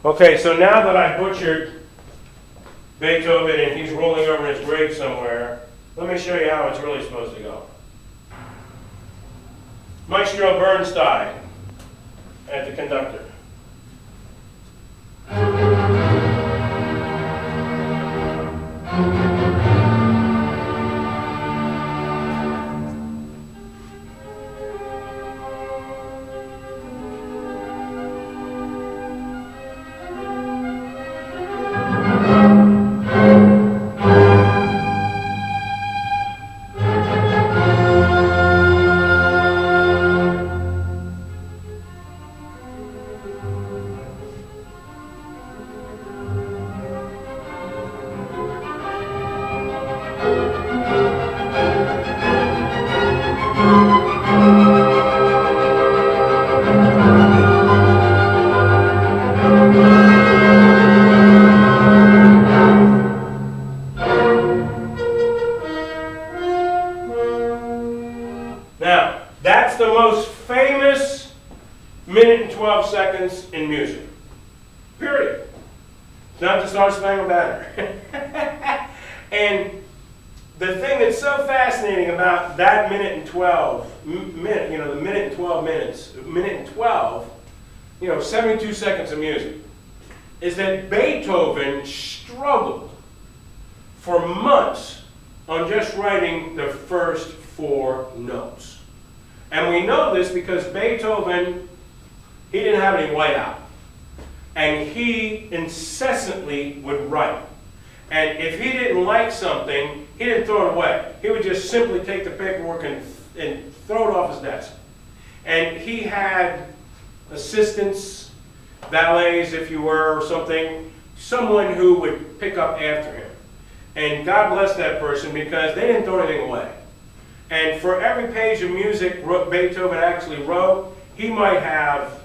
Okay, so now that I butchered Beethoven and he's rolling over in his grave somewhere, let me show you how it's really supposed to go. Maestro Bernstein at the conductor. Now, that's the most famous minute and 12 seconds in music. Period. It's not the Star Spangled Banner. And the thing that's so fascinating about that minute and 12, the minute and 12 minutes, minute and 12, 72 seconds of music, is that Beethoven struggled for months on just writing the first 4 notes. And we know this because Beethoven, he didn't have any whiteout. And he incessantly would write. And if he didn't like something, he didn't throw it away. He would just simply take the paperwork and throw it off his desk. And he had assistants, valets if you were, or something, someone who would pick up after him. And God bless that person because they didn't throw anything away. And for every page of music Beethoven actually wrote, he might have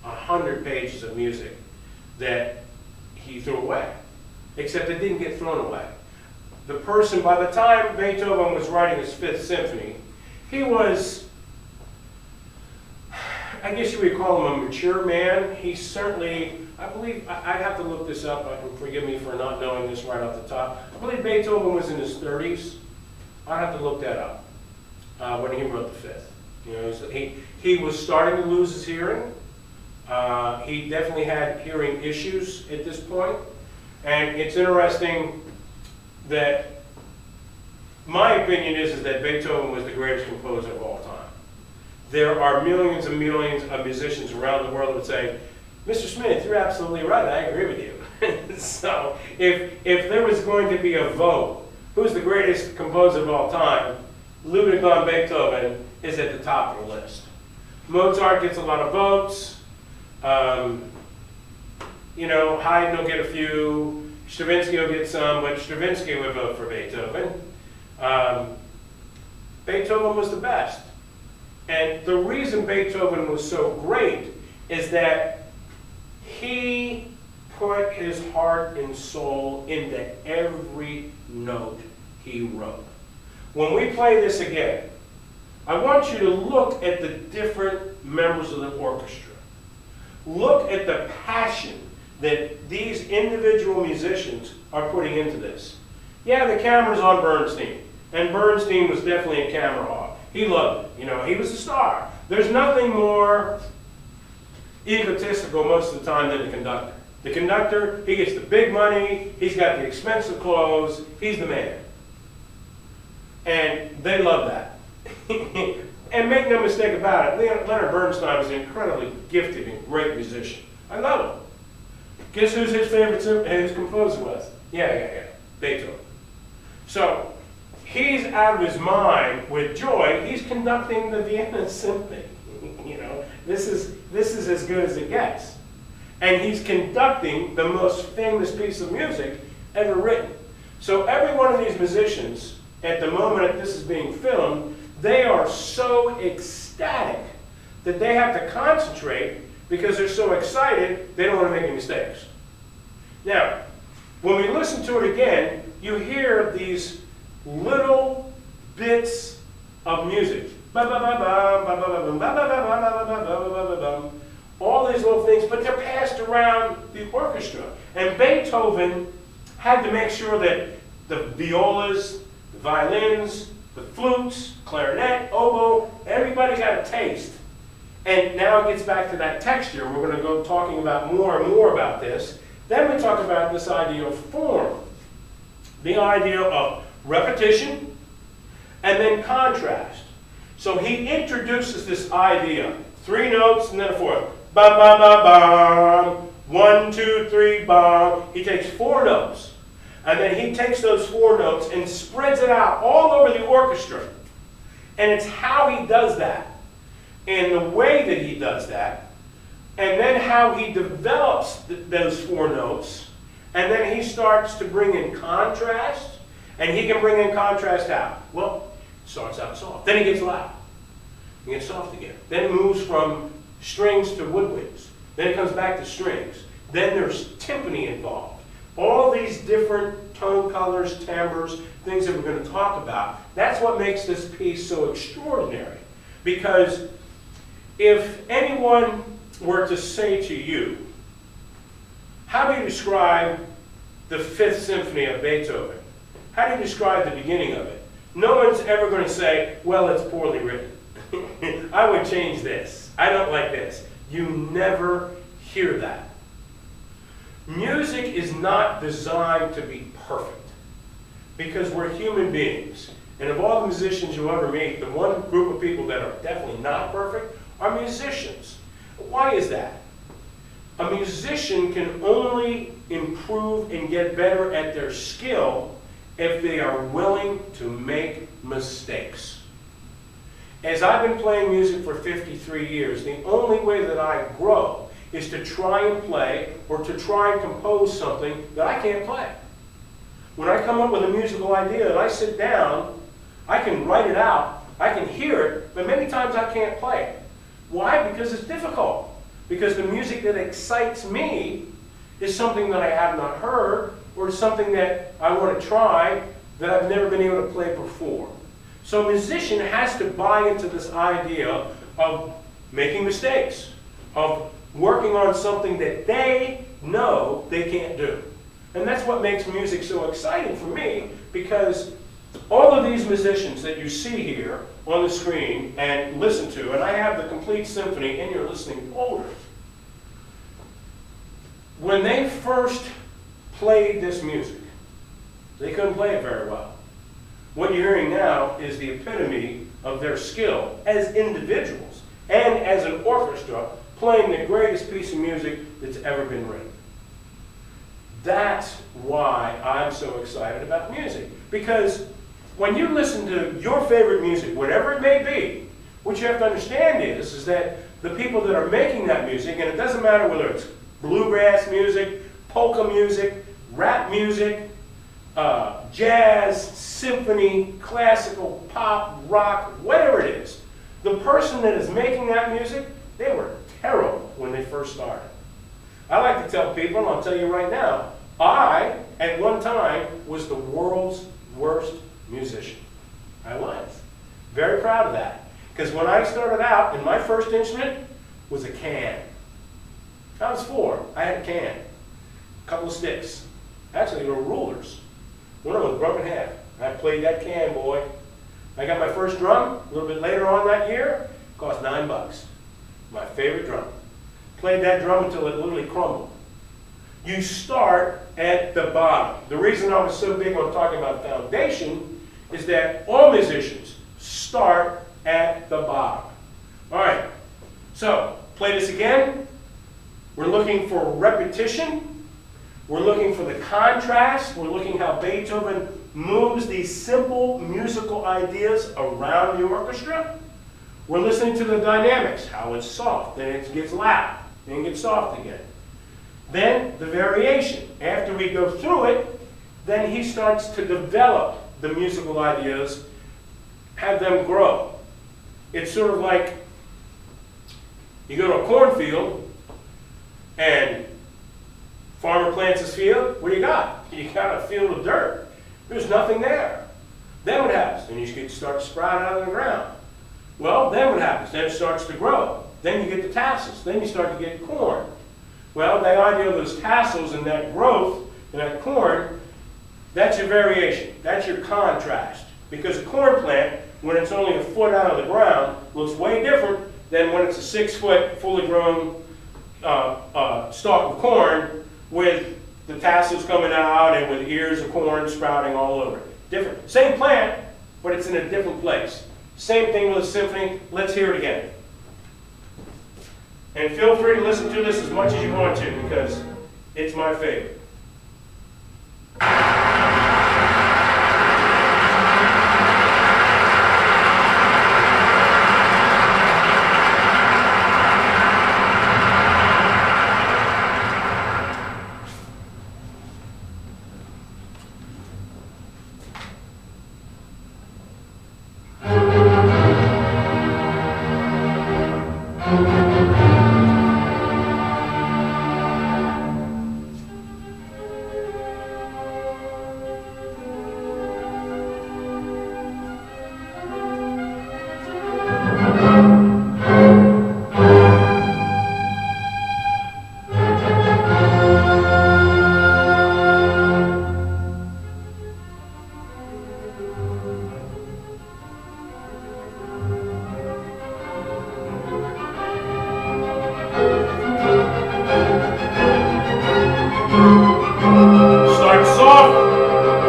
100 pages of music that he threw away, except it didn't get thrown away. The person, by the time Beethoven was writing his 5th symphony, he was, I guess you would call him a mature man. He certainly, I believe, I'd have to look this up, and forgive me for not knowing this right off the top. I believe Beethoven was in his 30s. I'd have to look that up when he wrote the 5th. So he was starting to lose his hearing. He definitely had hearing issues at this point. And it's interesting that my opinion is that Beethoven was the greatest composer of all time. There are millions and millions of musicians around the world that would say, Mr. Smith, you're absolutely right, I agree with you. So if there was going to be a vote, who's the greatest composer of all time, Ludwig van Beethoven is at the top of the list. Mozart gets a lot of votes. Haydn will get a few. Stravinsky will get some, but Stravinsky would vote for Beethoven. Beethoven was the best. And the reason Beethoven was so great is that he put his heart and soul into every note he wrote. When we play this again, I want you to look at the different members of the orchestra. Look at the passion that these individual musicians are putting into this. Yeah, the camera's on Bernstein, and Bernstein was definitely a camera hog. He loved it. He was a star. There's nothing more egotistical most of the time than the conductor. The conductor, he gets the big money, he's got the expensive clothes, he's the man. And they love that. And make no mistake about it, Leonard Bernstein was an incredibly gifted and great musician. I love him. Guess who's his favorite composer was? Yeah. Beethoven. So, he's out of his mind with joy. He's conducting the Vienna Symphony. This is as good as it gets. And he's conducting the most famous piece of music ever written. So every one of these musicians, at the moment that this is being filmed, they are so ecstatic that they have to concentrate because they're so excited, they don't want to make any mistakes. Now, when we listen to it again, you hear these little bits of music. All these little things, but they're passed around the orchestra. And Beethoven had to make sure that the violas, the violins, the flutes, clarinet, oboe, everybody got a taste. And now it gets back to that texture. We're going to go talking about more and more about this. Then we talk about this idea of form. The idea of repetition and then contrast. So he introduces this idea. 3 notes and then a fourth. Ba ba ba ba. 1, 2, 3, ba. He takes 4 notes. And then he takes those 4 notes and spreads it out all over the orchestra. And it's how he does that, and the way that he does that, and then how he develops those 4 notes, and then he starts to bring in contrast, and he can bring in contrast how? Well, it starts out soft. Then he gets loud. He gets soft again. Then it moves from strings to woodwinds. Then it comes back to strings. Then there's timpani involved. All these different tone colors, timbres, things that we're going to talk about. That's what makes this piece so extraordinary. Because if anyone were to say to you, how do you describe the 5th Symphony of Beethoven? How do you describe the beginning of it? No one's ever going to say, well, it's poorly written. I would change this. I don't like this. You never hear that. Music is not designed to be perfect, because we're human beings. And of all the musicians you'll ever meet, the one group of people that are definitely not perfect are musicians. Why is that? A musician can only improve and get better at their skill if they are willing to make mistakes. As I've been playing music for 53 years, the only way that I grow is to try and play or to try and compose something that I can't play. When I come up with a musical idea and I sit down, I can write it out, I can hear it, but many times I can't play it. Why? Because it's difficult. Because the music that excites me is something that I have not heard, or something that I want to try that I've never been able to play before. So a musician has to buy into this idea of making mistakes, of working on something that they know they can't do. And that's what makes music so exciting for me, because all of these musicians that you see here on the screen and listen to, and I have the complete symphony in your listening folder, when they first played this music, they couldn't play it very well. What you're hearing now is the epitome of their skill as individuals and as an orchestra playing the greatest piece of music that's ever been written. That's why I'm so excited about music. Because when you listen to your favorite music, whatever it may be, what you have to understand is that the people that are making that music, and it doesn't matter whether it's bluegrass music, polka music, rap music, jazz, symphony, classical, pop, rock, whatever it is, the person that is making that music, they were terrible when they first started. I like to tell people, and I'll tell you right now, I, at one time, was the world's worst musician. I was. Very proud of that. Because when I started out, and my first instrument was a can. I was 4. I had a can. A couple of sticks. Actually, they were rulers. One of them was broken in half. I played that can, boy. I got my first drum a little bit later on that year. It cost $9. My favorite drum. Played that drum until it literally crumbled. You start at the bottom. The reason I was so big on talking about foundation is that all musicians start at the bottom. All right, so play this again. We're looking for repetition. We're looking for the contrast. We're looking how Beethoven moves these simple musical ideas around the orchestra. We're listening to the dynamics, how it's soft, then it gets loud, then it gets soft again. Then the variation. After we go through it, then he starts to develop the musical ideas, have them grow. It's sort of like you go to a cornfield and farmer plants his field. What do you got? You got a field of dirt. There's nothing there. Then what happens? Then you start to sprout out of the ground. Well, then what happens? Then it starts to grow. Then you get the tassels. Then you start to get corn. Well, the idea of those tassels and that growth and that corn, that's your variation. That's your contrast. Because a corn plant, when it's only a foot out of the ground, looks way different than when it's a 6 foot, fully grown stalk of corn with the tassels coming out and with ears of corn sprouting all over it. Different. Same plant, but it's in a different place. Same thing with a symphony. Let's hear it again. And feel free to listen to this as much as you want to, because it's my favorite.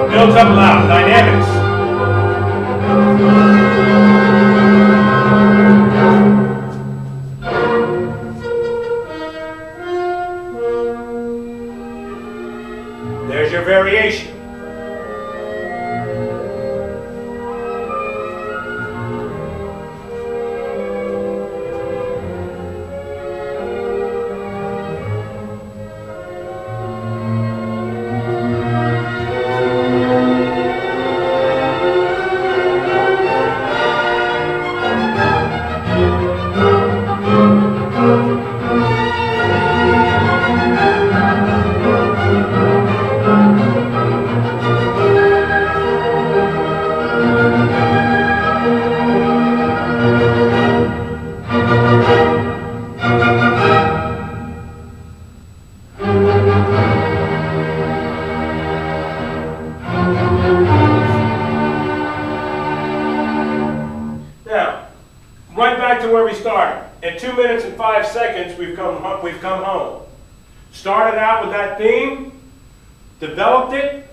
Builds up loud, dynamics. There's your variation. Right back to where we started. At 2 minutes and 5 seconds, we've come home. Started out with that theme, developed it,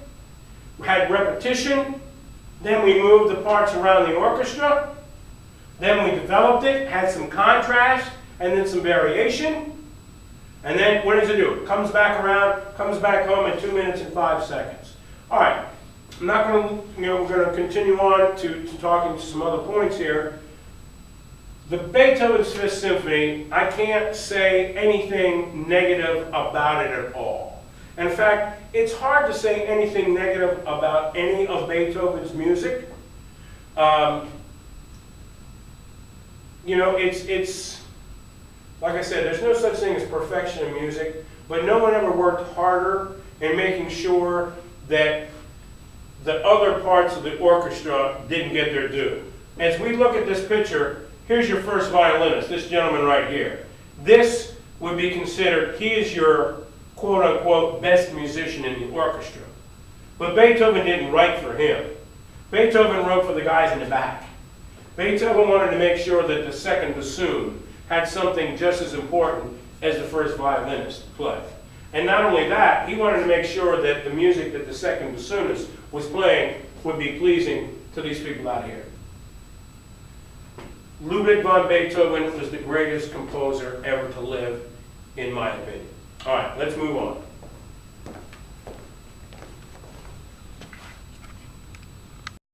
had repetition, then we moved the parts around the orchestra, then we developed it, had some contrast, and then some variation, and then what does it do? It comes back around, comes back home in 2 minutes and 5 seconds. All right, I'm not going to, we're going to continue on to talking some other points here. The Beethoven's Fifth Symphony, I can't say anything negative about it at all. In fact, it's hard to say anything negative about any of Beethoven's music. You know, it's like I said, there's no such thing as perfection in music, but no one ever worked harder in making sure that the other parts of the orchestra didn't get their due. As we look at this picture, here's your first violinist, this gentleman right here. This would be considered, he is your quote-unquote best musician in the orchestra. But Beethoven didn't write for him. Beethoven wrote for the guys in the back. Beethoven wanted to make sure that the second bassoon had something just as important as the first violinist played. And not only that, he wanted to make sure that the music that the second bassoonist was playing would be pleasing to these people out here. Ludwig van Beethoven was the greatest composer ever to live, in my opinion. All right, let's move on.